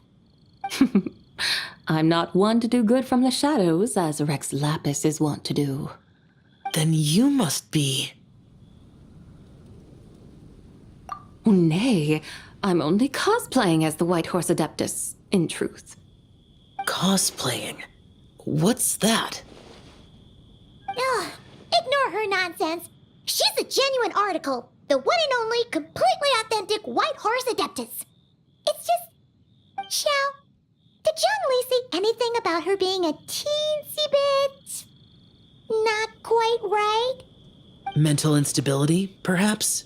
I'm not one to do good from the shadows, as Rex Lapis is wont to do. Then you must be... Nay, I'm only cosplaying as the White Horse Adeptus, in truth. Cosplaying? What's that? Ugh, ignore her nonsense. She's the genuine article. The one and only, completely authentic White Horse Adeptus. It's just... Xiao, did Zhongli say anything about her being a teensy bit... not quite right? Mental instability, perhaps?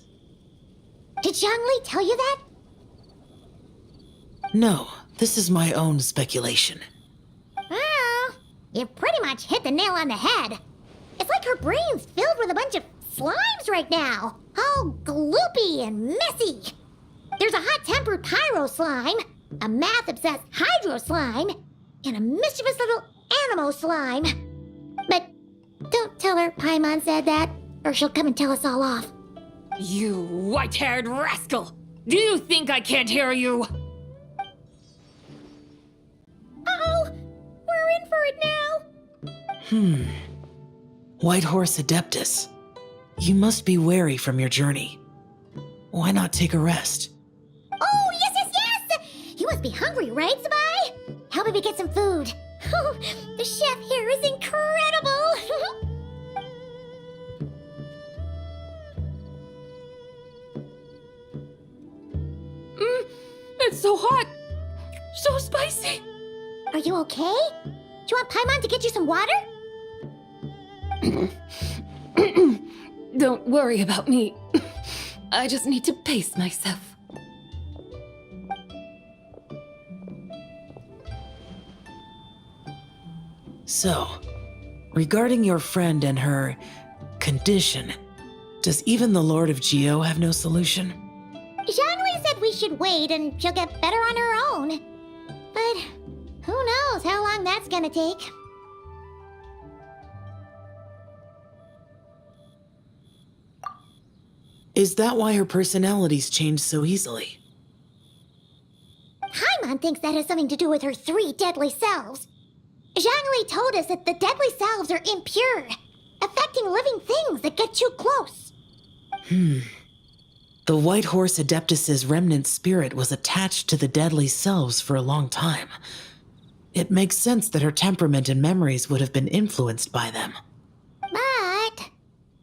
Did Zhongli tell you that? No, this is my own speculation. Well, you pretty much hit the nail on the head. It's like her brain's filled with a bunch of slimes right now. All gloopy and messy. There's a hot-tempered pyro slime, a math-obsessed hydro slime, and a mischievous little animo slime. But don't tell her Paimon said that, or she'll come and tell us all off. You white-haired rascal! Do you think I can't hear you? Uh-oh! We're in for it now! White Horse Adeptus. You must be weary from your journey. Why not take a rest? Oh, yes! You must be hungry, right, Sabai? Help me get some food. Oh, the chef here is incredible! It's so hot! So spicy! Are you okay? Do you want Paimon to get you some water? Don't worry about me. I just need to pace myself. So, regarding your friend and her condition, does even the Lord of Geo have no solution? Zhongli said we should wait and she'll get better on her own. But Who knows how long that's gonna take? Is that why her personalities change so easily? Paimon thinks that has something to do with her 3 deadly selves. Zhangli told us that the deadly selves are impure, affecting living things that get too close. The White Horse Adeptus's remnant spirit was attached to the deadly selves for a long time. It makes sense that her temperament and memories would have been influenced by them. But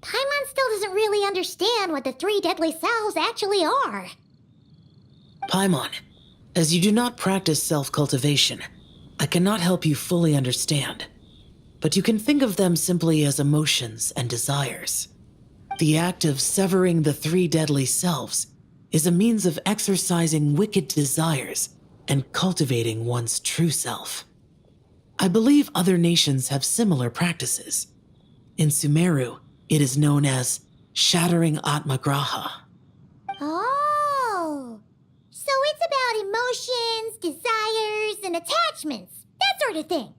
Paimon still doesn't really understand what the 3 deadly selves actually are. Paimon, as you do not practice self-cultivation, I cannot help you fully understand. But you can think of them simply as emotions and desires. The act of severing the 3 deadly selves is a means of exercising wicked desires and cultivating one's true self. I believe other nations have similar practices. In Sumeru, it is known as shattering Atmagraha. Oh, so it's about emotions, desires, and attachments, that sort of thing.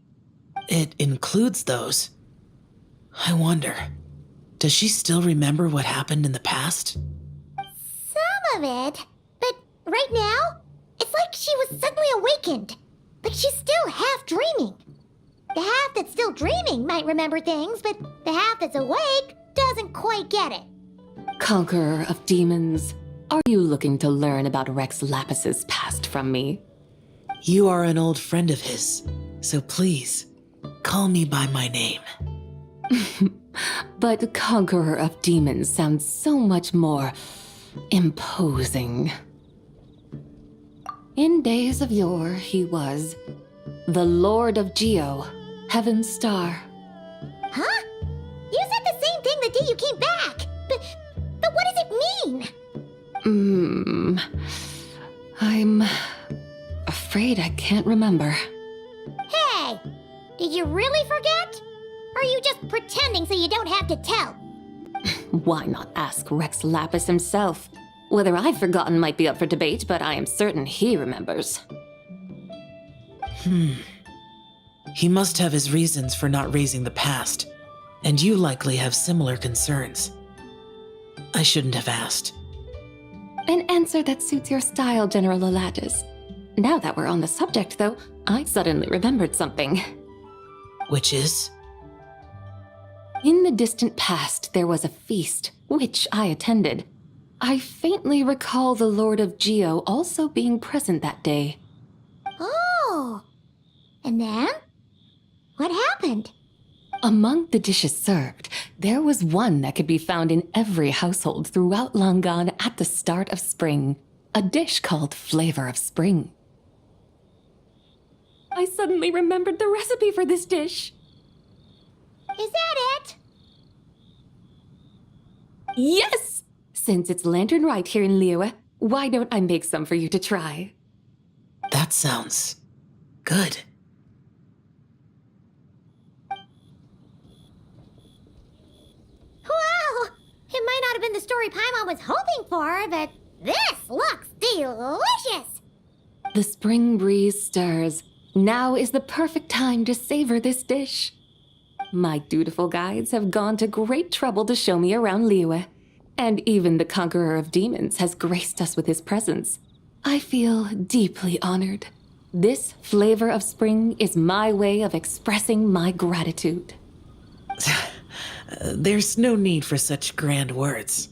It includes those. I wonder, does she still remember what happened in the past? Some of it, but right now, it's like she was suddenly awakened. Like she's still half dreaming. The half that's still dreaming might remember things, but the half that's awake doesn't quite get it. Conqueror of demons, are you looking to learn about Rex Lapis's past from me? You are an old friend of his, so please, call me by my name. But Conqueror of Demons sounds so much more imposing. In days of yore, he was the Lord of Geo, Heaven's Star. Huh? You said the same thing the day you came back. But what does it mean? I'm afraid I can't remember. Hey, did you really forget? Or are you just pretending so you don't have to tell? Why not ask Rex Lapis himself? Whether I've forgotten might be up for debate, but I am certain he remembers. He must have his reasons for not raising the past, and you likely have similar concerns. I shouldn't have asked. An answer that suits your style, General Elatis. Now that we're on the subject, though, I suddenly remembered something. Which is? In the distant past, there was a feast, which I attended. I faintly recall the Lord of Geo also being present that day. Oh. And then? What happened? Among the dishes served, there was one that could be found in every household throughout Langan at the start of spring. A dish called Flavor of Spring. I suddenly remembered the recipe for this dish. Is that it? Yes! Since it's Lantern Rite here in Liyue, why don't I make some for you to try? That sounds good. Wow! It might not have been the story Paimon was hoping for, but this looks delicious! The spring breeze stirs. Now is the perfect time to savor this dish. My dutiful guides have gone to great trouble to show me around Liyue, and even the Conqueror of Demons has graced us with his presence. I feel deeply honored. This Flavor of Spring is my way of expressing my gratitude. There's no need for such grand words.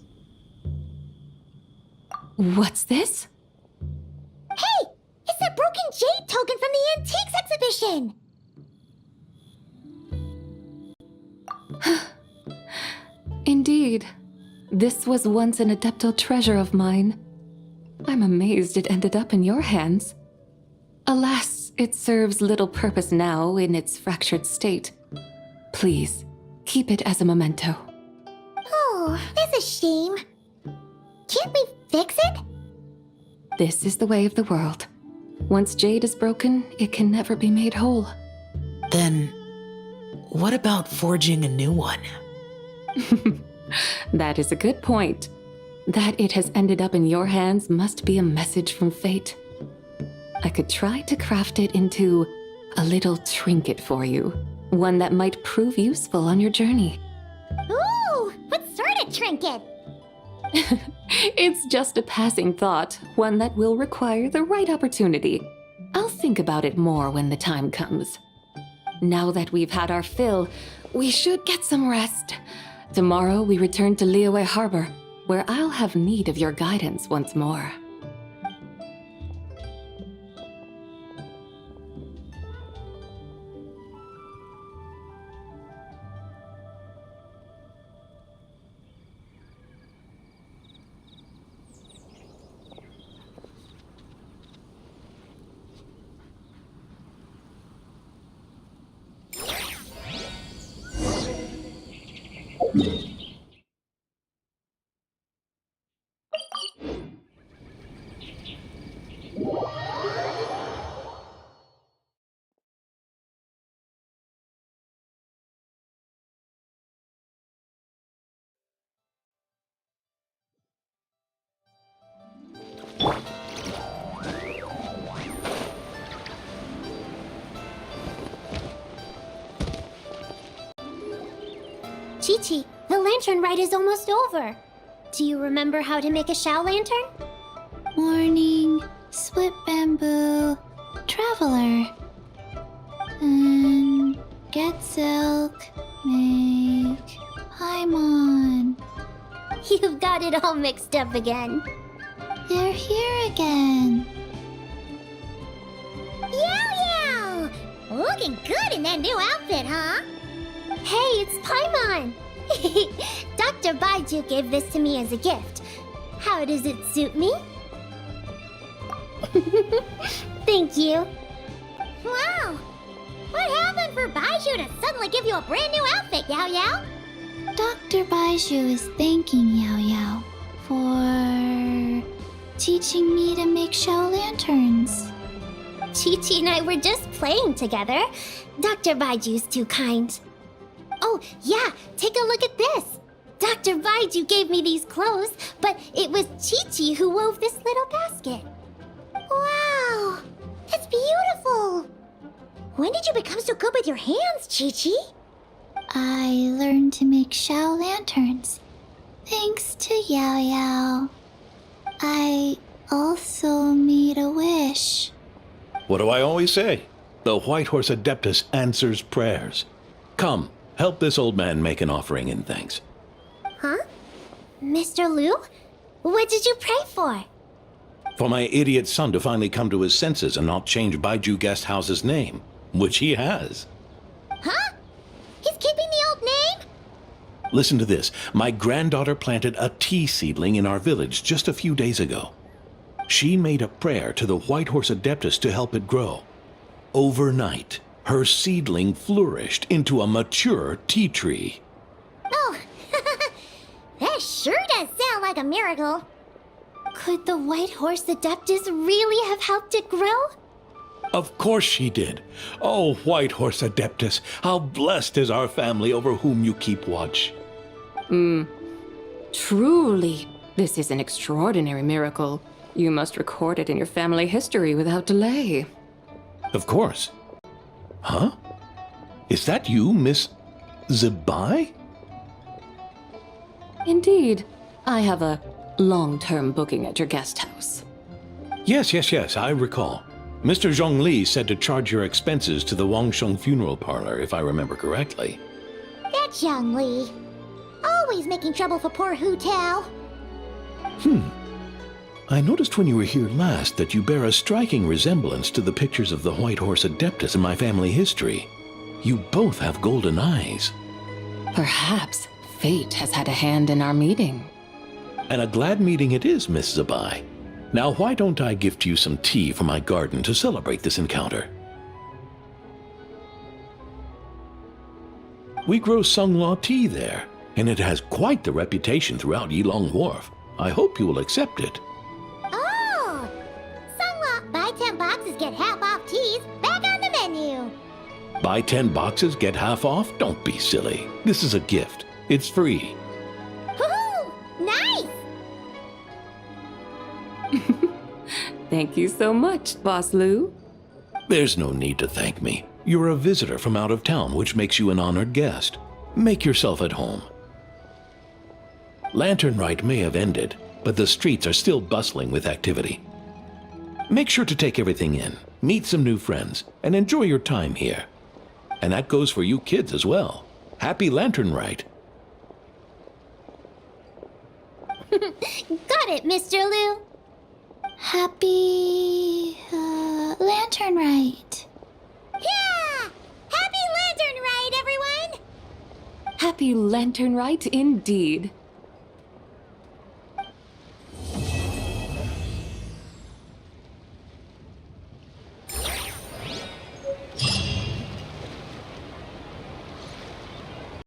What's this? Hey! It's that broken jade token from the antiques exhibition! Indeed. This was once an Adepto treasure of mine. I'm amazed it ended up in your hands. Alas, it serves little purpose now in its fractured state. Please, keep it as a memento. Oh, that's a shame. Can't we fix it? This is the way of the world. Once jade is broken, it can never be made whole. Then, what about forging a new one? That is a good point. That it has ended up in your hands must be a message from fate. I could try to craft it into A little trinket for you. One that might prove useful on your journey. Ooh, what sort of trinket? It's just a passing thought, one that will require the right opportunity. I'll think about it more when the time comes. Now that we've had our fill, we should get some rest. Tomorrow we return to Liyue Harbor, where I'll have need of your guidance once more. Chi-Chi, the lantern ride is almost over. Do you remember how to make a Shao lantern? Morning, split bamboo, traveler. And get silk, make Paimon. You've got it all mixed up again. They're here again. Yow! Looking good in that new outfit, huh? Hey, it's Paimon! Dr. Baiju gave this to me as a gift. How does it suit me? Thank you. Wow! What happened for Baiju to suddenly give you a brand new outfit, Yao Yao? Dr. Baiju is thanking Yao Yao for teaching me to make Shao lanterns. Chi-Chi and I were just playing together. Dr. Baiju's too kind. Oh, yeah, take a look at this. Dr. Baiju gave me these clothes, but it was Chi-Chi who wove this little basket. Wow, that's beautiful. When did you become so good with your hands, Chi-Chi? I learned to make Shao lanterns, thanks to Yao Yao. I also made a wish. What do I always say? The White Horse Adeptus answers prayers. Come, help this old man make an offering in thanks. Huh? Mr. Liu? What did you pray for? For my idiot son to finally come to his senses and not change Baiju Guest House's name, which he has. Huh? He's keeping the old name? Listen to this. My granddaughter planted a tea seedling in our village just a few days ago. She made a prayer to the White Horse Adeptus to help it grow. Overnight, her seedling flourished into a mature tea tree. Oh, that sure does sound like a miracle. Could the White Horse Adeptus really have helped it grow? Of course she did. Oh, White Horse Adeptus, how blessed is our family over whom you keep watch. Truly, this is an extraordinary miracle. You must record it in your family history without delay. Of course. Huh? Is that you, Miss Zabai? Indeed. I have a long-term booking at your guest house. Yes, I recall. Mr. Zhongli said to charge your expenses to the Wangsheng funeral parlor, if I remember correctly. That's Young Li. Always making trouble for poor Hu Tao. I noticed when you were here last that you bear a striking resemblance to the pictures of the White Horse Adeptus in my family history. You both have golden eyes. Perhaps fate has had a hand in our meeting. And a glad meeting it is, Miss Zabai. Now, why don't I gift you some tea from my garden to celebrate this encounter? We grow Sunglaw tea there, and it has quite the reputation throughout Yilong Wharf. I hope you will accept it. Oh! Sunglaw, buy 10 boxes, get half off teas, back on the menu. Buy 10 boxes, get half off? Don't be silly. This is a gift. It's free. Woohoo! Nice! Thank you so much, Boss Lou. There's no need to thank me. You're a visitor from out of town, which makes you an honored guest. Make yourself at home. Lantern Rite may have ended, but the streets are still bustling with activity. Make sure to take everything in, meet some new friends, and enjoy your time here. And that goes for you kids as well. Happy Lantern Rite. Got it, Mr. Liu. Happy Lantern Rite. Yeah! Happy Lantern Rite, everyone! Happy Lantern Rite indeed.